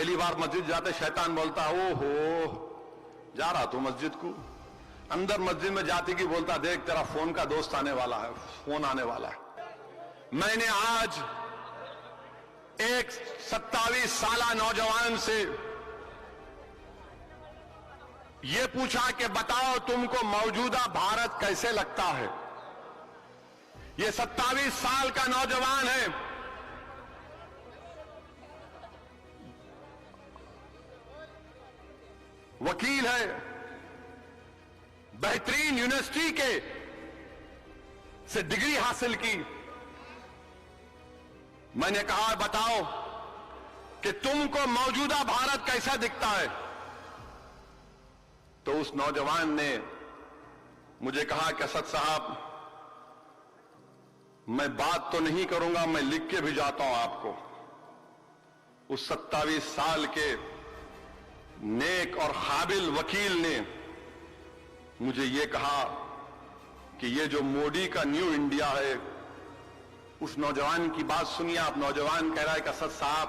पहली बार मस्जिद जाते शैतान बोलता है ओ हो जा रहा तू मस्जिद को, अंदर मस्जिद में जाते की बोलता देख तेरा फोन का दोस्त आने वाला है, फोन आने वाला है। मैंने आज एक 27 साला नौजवान से ये पूछा कि बताओ तुमको मौजूदा भारत कैसे लगता है। ये 27 साल का नौजवान है, वकील है, बेहतरीन यूनिवर्सिटी के से डिग्री हासिल की। मैंने कहा बताओ कि तुमको मौजूदा भारत कैसा दिखता है। तो उस नौजवान ने मुझे कहा कि असद साहब मैं बात तो नहीं करूंगा, मैं लिख के भी जाता हूं आपको। उस 27 साल के नेक और काबिल वकील ने मुझे ये कहा कि ये जो मोदी का न्यू इंडिया है, उस नौजवान की बात सुनिए आप। नौजवान कह रहा है कि असद साहब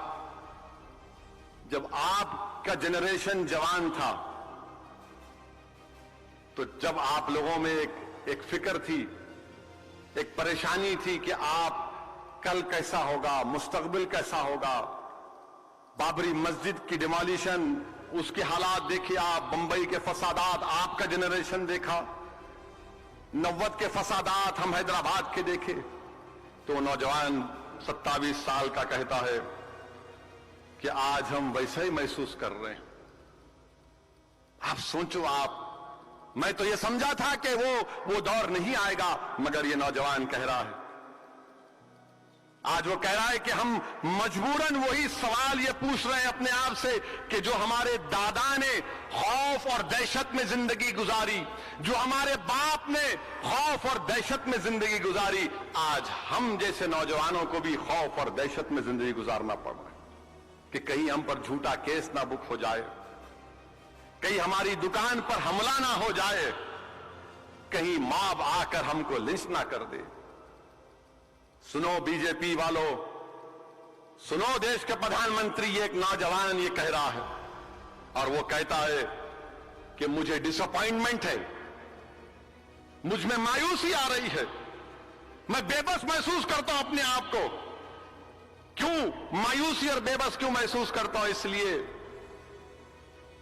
जब आपका जनरेशन जवान था तो जब आप लोगों में एक फिक्र थी, एक परेशानी थी कि आप कल कैसा होगा, मुस्तकबिल कैसा होगा। बाबरी मस्जिद की डिमोलिशन, उसके हालात देखिए आप, बंबई के फसादात आपका जनरेशन देखा, 90 के फसादात हम हैदराबाद के देखे। तो नौजवान 27 साल का कहता है कि आज हम वैसा ही महसूस कर रहे हैं। आप सोचो आप, मैं तो ये समझा था कि वो दौर नहीं आएगा, मगर ये नौजवान कह रहा है, आज वो कह रहा है कि हम मजबूरन वही सवाल ये पूछ रहे हैं अपने आप से कि जो हमारे दादा ने खौफ और दहशत में जिंदगी गुजारी, जो हमारे बाप ने खौफ और दहशत में जिंदगी गुजारी, आज हम जैसे नौजवानों को भी खौफ और दहशत में जिंदगी गुजारना पड़ रहा है कि कहीं हम पर झूठा केस ना बुक हो जाए, कहीं हमारी दुकान पर हमला ना हो जाए, कहीं मॉब आकर हमको लिंच ना कर दे। सुनो बीजेपी वालों, सुनो देश के प्रधानमंत्री, एक नौजवान ये कह रहा है और वो कहता है कि मुझे डिसअपॉइंटमेंट है, मुझ में मायूसी आ रही है, मैं बेबस महसूस करता हूं अपने आप को। क्यों मायूसी और बेबस क्यों महसूस करता हूं? इसलिए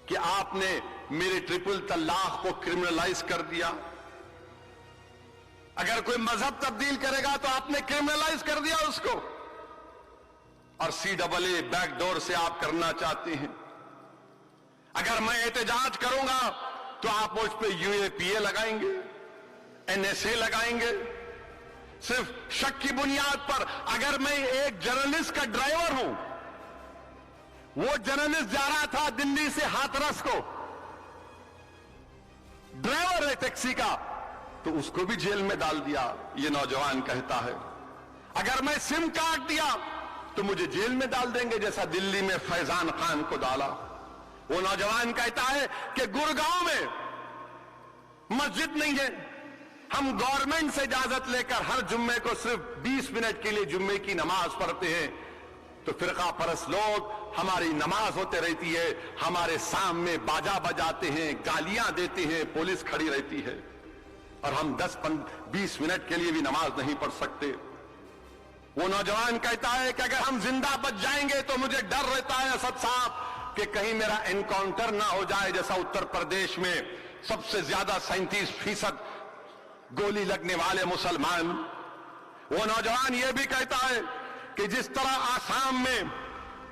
कि आपने मेरे ट्रिपल तलाक को क्रिमिनलाइज कर दिया। अगर कोई मजहब तब्दील करेगा तो आपने क्रिमिनलाइज कर दिया उसको, और CAA बैकडोर से आप करना चाहते हैं। अगर मैं एहतजाज करूंगा तो आप मुझ पे UAPA लगाएंगे, NSA लगाएंगे, सिर्फ शक की बुनियाद पर। अगर मैं एक जर्नलिस्ट का ड्राइवर हूं, वो जर्नलिस्ट जा रहा था दिल्ली से हाथरस को, ड्राइवर है टैक्सी का, तो उसको भी जेल में डाल दिया, ये नौजवान कहता है। अगर मैं सिम काट दिया तो मुझे जेल में डाल देंगे, जैसा दिल्ली में फैजान खान को डाला। वो नौजवान कहता है कि गुड़गांव में मस्जिद नहीं है, हम गवर्नमेंट से इजाजत लेकर हर जुम्मे को सिर्फ 20 मिनट के लिए जुम्मे की नमाज पढ़ते हैं, तो फिरका परस्त लोग, हमारी नमाज होते रहती है, हमारे सामने बाजा बजाते हैं, गालियां देते हैं, पुलिस खड़ी रहती है, और हम 10-20 मिनट के लिए भी नमाज नहीं पढ़ सकते। वो नौजवान कहता है कि अगर हम जिंदा बच जाएंगे तो मुझे डर रहता है असद साहब कि कहीं मेरा एनकाउंटर ना हो जाए, जैसा उत्तर प्रदेश में सबसे ज्यादा 37% गोली लगने वाले मुसलमान। वो नौजवान ये भी कहता है कि जिस तरह आसाम में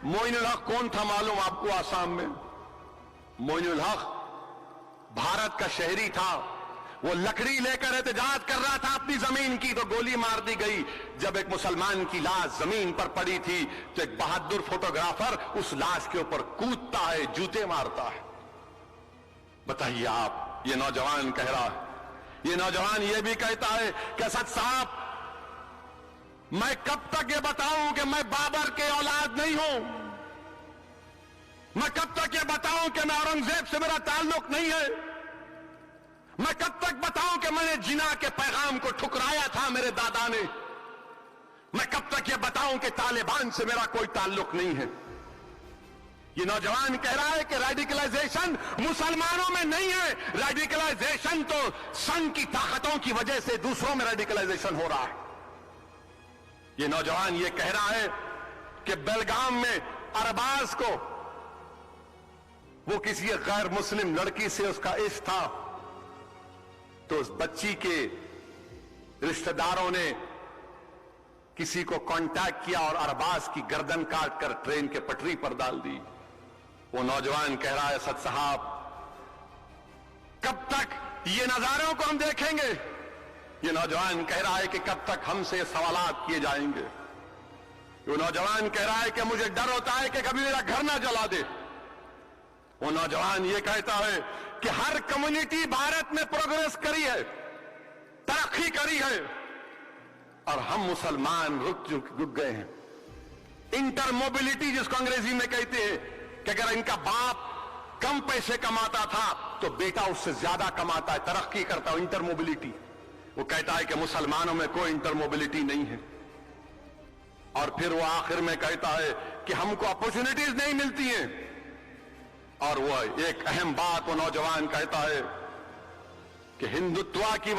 मोइनुल हक, कौन था मालूम आपको आसाम में? मोइनुल हक भारत का शहरी था, वो लकड़ी लेकर एहतजाज कर रहा था अपनी जमीन की, तो गोली मार दी गई। जब एक मुसलमान की लाश जमीन पर पड़ी थी तो एक बहादुर फोटोग्राफर उस लाश के ऊपर कूदता है, जूते मारता है। बताइए आप, ये नौजवान कह रहा है। ये नौजवान ये भी कहता है कि असद साहब मैं कब तक ये बताऊं कि मैं बाबर के औलाद नहीं हूं, मैं कब तक ये बताऊं कि मैं औरंगजेब से मेरा ताल्लुक नहीं है, मैं कब तक बताऊं कि मैंने जिना के पैगाम को ठुकराया था मेरे दादा ने, मैं कब तक ये बताऊं कि तालिबान से मेरा कोई ताल्लुक नहीं है। یہ نوجوان کہہ رہا ہے کہ ریڈیکلائزیشن مسلمانوں میں نہیں ہے، ریڈیکلائزیشن تو سنگ کی طاقتوں کی وجہ سے دوسروں میں ریڈیکلائزیشن ہو رہا ہے۔ یہ نوجوان یہ کہہ رہا ہے کہ بیلگام میں ارباز کو وہ کسی غیر مسلم لڑکی سے اس کا عشق تھا، تو اس بچی کے رشتہ داروں نے کسی کو کانٹیکٹ کیا اور ارباز کی گردن کاٹ کر ٹرین کے پٹری پر ڈال دی۔ وہ نوجوان کہہ رہا ہے اسد صاحب کب تک یہ نظاروں کو ہم دیکھیں گے؟ یہ نوجوان کہہ رہا ہے کہ کب تک ہم سے سوالات کیے جائیں گے؟ وہ نوجوان کہہ رہا ہے کہ مجھے ڈر ہوتا ہے کہ کبھی میرا گھر نہ جلا دے۔ وہ نوجوان یہ کہتا ہے کہ ہر کمیونٹی بھارت میں پروگریس کری ہے، ترقی کری ہے، اور ہم مسلمان رک گئے ہیں۔ انٹر موبلٹی جس کو انگریزی میں کہتے ہیں کہ اگر ان کا باپ کم پیسے کماتا تھا تو بیٹا اس سے زیادہ کماتا ہے، ترقی کرتا ہے، انٹر موبلٹی۔ وہ کہتا ہے کہ مسلمانوں میں کوئی انٹر موبلٹی نہیں ہے، اور پھر وہ آخر میں کہتا ہے کہ ہم کو اپورچونٹیز نہیں ملتی ہیں۔ اور وہ ایک اہم بات وہ نوجوان کہتا ہے کہ ہندوتوا کی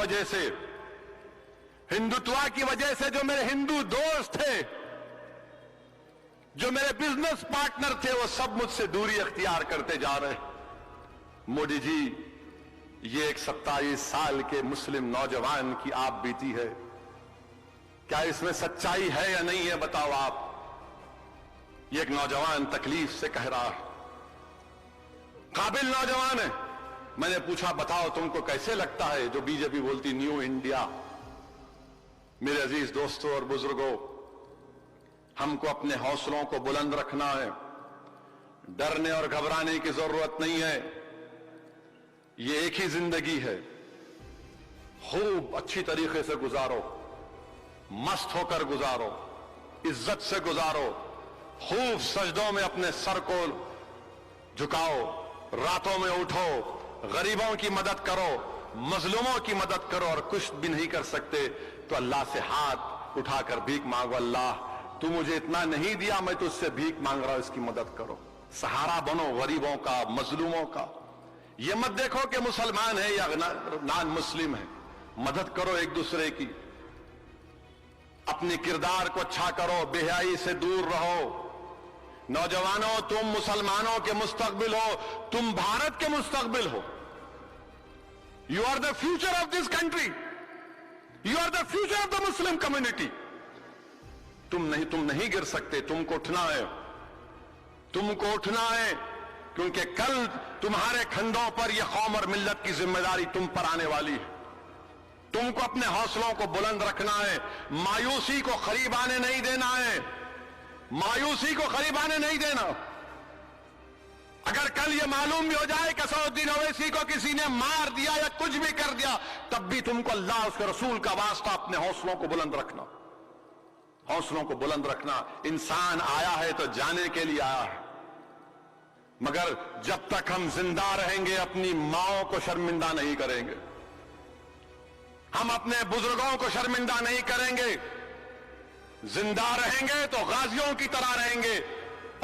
وجہ سے جو میرے ہندو دوست تھے، جو میرے بزنس پارٹنر تھے، وہ سب مجھ سے دوری اختیار کرتے جا رہے۔ مودی جی، یہ ایک 27 سال کے مسلم نوجوان کی آپ بیتی ہے، کیا اس میں سچائی ہے یا نہیں ہے؟ بتاؤ آپ۔ یہ ایک نوجوان تکلیف سے کہہ رہا ہے، قابل نوجوان ہے۔ میں نے پوچھا بتاؤ تم کو کیسے لگتا ہے جو بی جے پی بولتی نیو انڈیا؟ میرے عزیز دوستوں اور بزرگوں، ہم کو اپنے حوصلوں کو بلند رکھنا ہے، ڈرنے اور گھبرانے کی ضرورت نہیں ہے۔ یہ ایک ہی زندگی ہے، خوب اچھی طریقے سے گزارو، مست ہو کر گزارو، عزت سے گزارو، خوب سجدوں میں اپنے سر کو جھکاؤ، راتوں میں اٹھو، غریبوں کی مدد کرو، مظلوموں کی مدد کرو، اور کچھ بھی نہیں کر سکتے تو اللہ سے ہاتھ اٹھا کر بھیک مانگو، اللہ تو مجھے اتنا نہیں دیا، میں تجھ سے بھیک مانگ رہا ہوں، اس کی مدد کرو، سہارا بنو غریبوں کا، مظلوموں کا۔ یہ مت دیکھو کہ مسلمان ہے یا نان مسلم ہے، مدد کرو ایک دوسرے کی، اپنے کردار کو اچھا کرو، بے حیائی سے دور رہو۔ نوجوانوں، تم مسلمانوں کے مستقبل ہو، تم بھارت کے مستقبل ہو۔ You are the future of this country. You are the future of the Muslim community. تم نہیں گر سکتے، تم کو اٹھنا ہے، تم کو اٹھنا ہے، کیونکہ کل تمہارے کھنڈوں پر یہ قوم اور ملت کی ذمہ داری تم پر آنے والی ہے۔ تم کو اپنے حوصلوں کو بلند رکھنا ہے، مایوسی کو قریب آنے نہیں دینا ہے، مایوسی کو قریب آنے نہیں دینا۔ اگر کل یہ معلوم بھی ہو جائے کہ اسد الدین اویسی کو کسی نے مار دیا یا کچھ بھی کر دیا، تب بھی تم کو اللہ اس کے رسول کا واسطہ اپنے حوصلوں کو بلند رکھنا، حوصلوں کو بلند رکھنا۔ انسان آیا ہے تو جانے کے لیے آیا ہے، مگر جب تک ہم زندہ رہیں گے اپنی ماؤں کو شرمندہ نہیں کریں گے، ہم اپنے بزرگوں کو شرمندہ نہیں کریں گے۔ زندہ رہیں گے تو غازیوں کی طرح رہیں گے،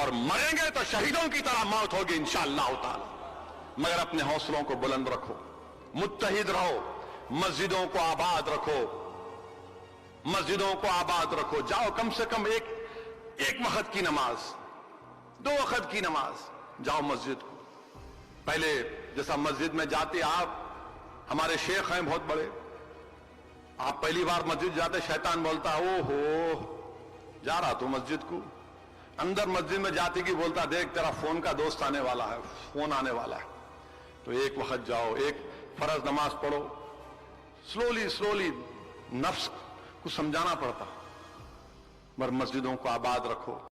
اور مریں گے تو شہیدوں کی طرح موت ہوگی انشاءاللہ تعالی۔ مگر اپنے حوصلوں کو بلند رکھو، متحد رہو، مسجدوں کو آباد رکھو، مسجدوں کو آباد رکھو۔ جاؤ کم سے کم ایک وقت کی نماز، 2 وقت کی نماز، جاؤ مسجد کو۔ پہلے جیسا مسجد میں جاتے آپ، ہمارے شیخ ہیں بہت بڑے، آپ پہلی بار مسجد جاتے شیطان بولتا او ہو جا رہا تو مسجد کو، اندر مسجد میں جاتے کی بولتا دیکھ تیرا فون کا دوست آنے والا ہے، فون آنے والا ہے۔ تو ایک وقت جاؤ، ایک فرض نماز پڑھو، سلولی نفس کو سمجھانا پڑتا، مگر مسجدوں کو آباد رکھو۔